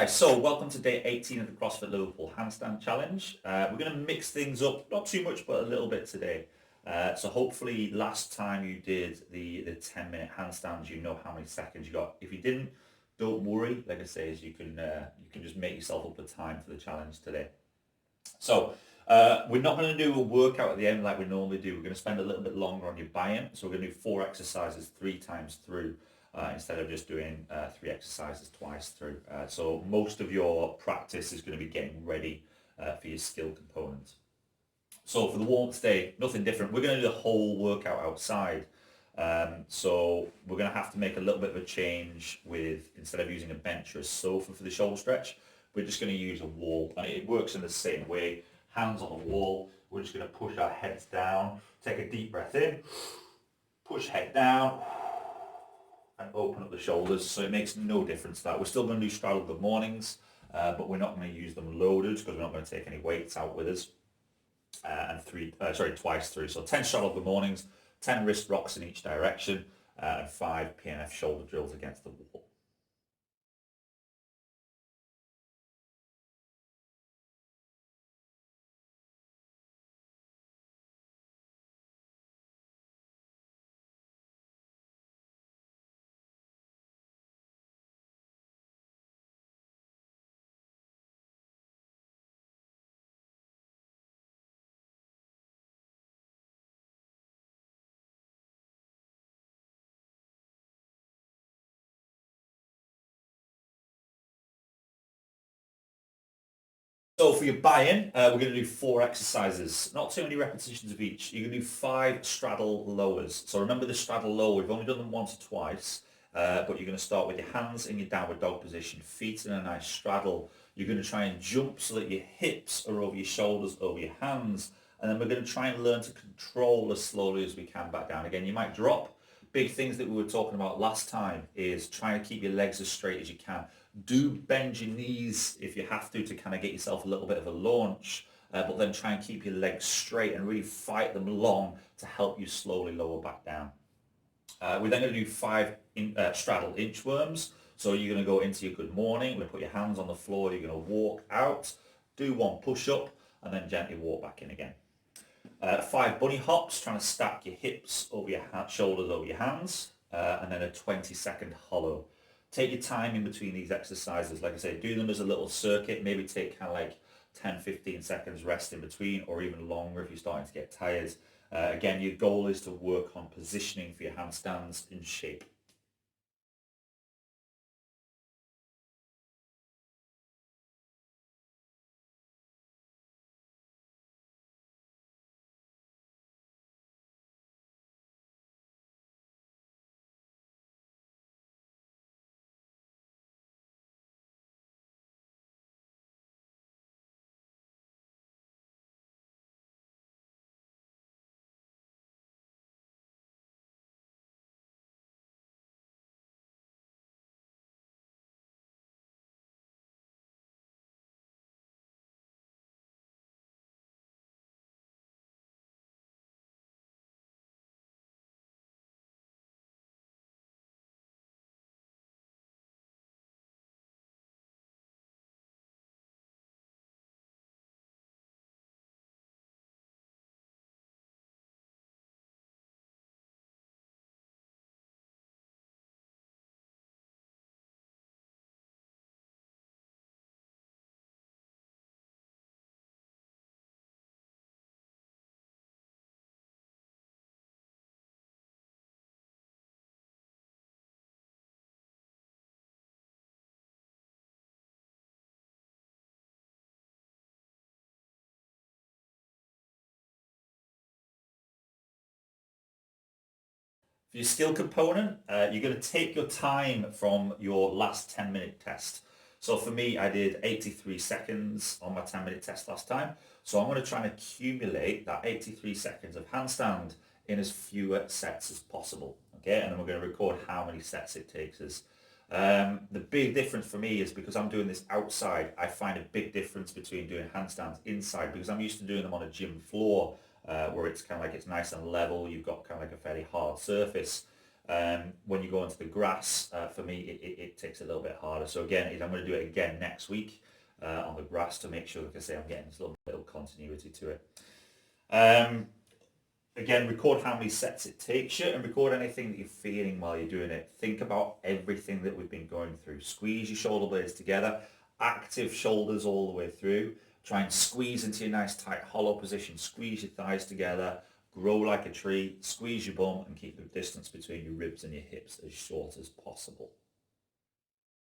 So welcome to day 18 of the CrossFit Liverpool handstand challenge. We're going to mix things up, not too much, but a little bit today. So hopefully last time you did the 10-minute handstands, you know how many seconds you got. If you didn't, don't worry. Like I say, you can just make yourself up a time for the challenge today. So we're not going to do a workout at the end like we normally do. We're going to spend a little bit longer on your buy-in. So we're going to do 4 exercises 3 times through instead of just doing 3 exercises twice through. So most of your practice is going to be getting ready for your skill component. So for the warm-up today, nothing different. We're going to do the whole workout outside. So we're going to have to make a little bit of a change with, instead of using a bench or a sofa for the shoulder stretch, we're just going to use a wall. And it works in the same way. Hands on the wall. We're just going to push our heads down. Take a deep breath in. Push head down. And open up the shoulders. So it makes no difference to that. We're still going to do straddle good mornings. But we're not going to use them loaded because we're not going to take any weights out with us. And twice through. So 10 straddle good mornings. 10 wrist rocks in each direction, and 5 PNF shoulder drills against the wall. So for your buy-in, we're going to do 4 exercises, not too many repetitions of each. You're going to do 5 straddle lowers. So remember the straddle lower, we've only done them once or twice, but you're going to start with your hands in your downward dog position, feet in a nice straddle. You're going to try and jump so that your hips are over your shoulders, over your hands, and then we're going to try and learn to control as slowly as we can back down. Again, you might drop. Big things that we were talking about last time is trying to keep your legs as straight as you can. Do bend your knees if you have to kind of get yourself a little bit of a launch, but then try and keep your legs straight and really fight them long to help you slowly lower back down. We're then going to do 5 straddle inchworms. So you're going to go into your good morning. We're going to put your hands on the floor. You're going to walk out, do 1 push-up, and then gently walk back in again. 5 bunny hops, trying to stack your hips over your shoulders over your hands, and then a 20-second hollow. Take your time in between these exercises. Like I say, do them as a little circuit. Maybe take kind of like 10-15 seconds rest in between, or even longer if you're starting to get tired. Again, your goal is to work on positioning for your handstands in shape. For your skill component, you're going to take your time from your last 10-minute test. So for me, I did 83 seconds on my 10-minute test last time. So I'm going to try and accumulate that 83 seconds of handstand in as fewer sets as possible. Okay, and then we're going to record how many sets it takes us. The big difference for me is because I'm doing this outside, I find a big difference between doing handstands inside because I'm used to doing them on a gym floor where it's kind of like it's nice and level, you've got kind of like a fairly hard surface. When you go into the grass, for me, it takes a little bit harder. So again, I'm going to do it again next week on the grass to make sure, like I say, I'm getting this little bit of continuity to it. Again, record how many sets it takes you and record anything that you're feeling while you're doing it. Think about everything that we've been going through. Squeeze your shoulder blades together, active shoulders all the way through. Try and squeeze into your nice tight hollow position. Squeeze your thighs together, grow like a tree, squeeze your bum and keep the distance between your ribs and your hips as short as possible.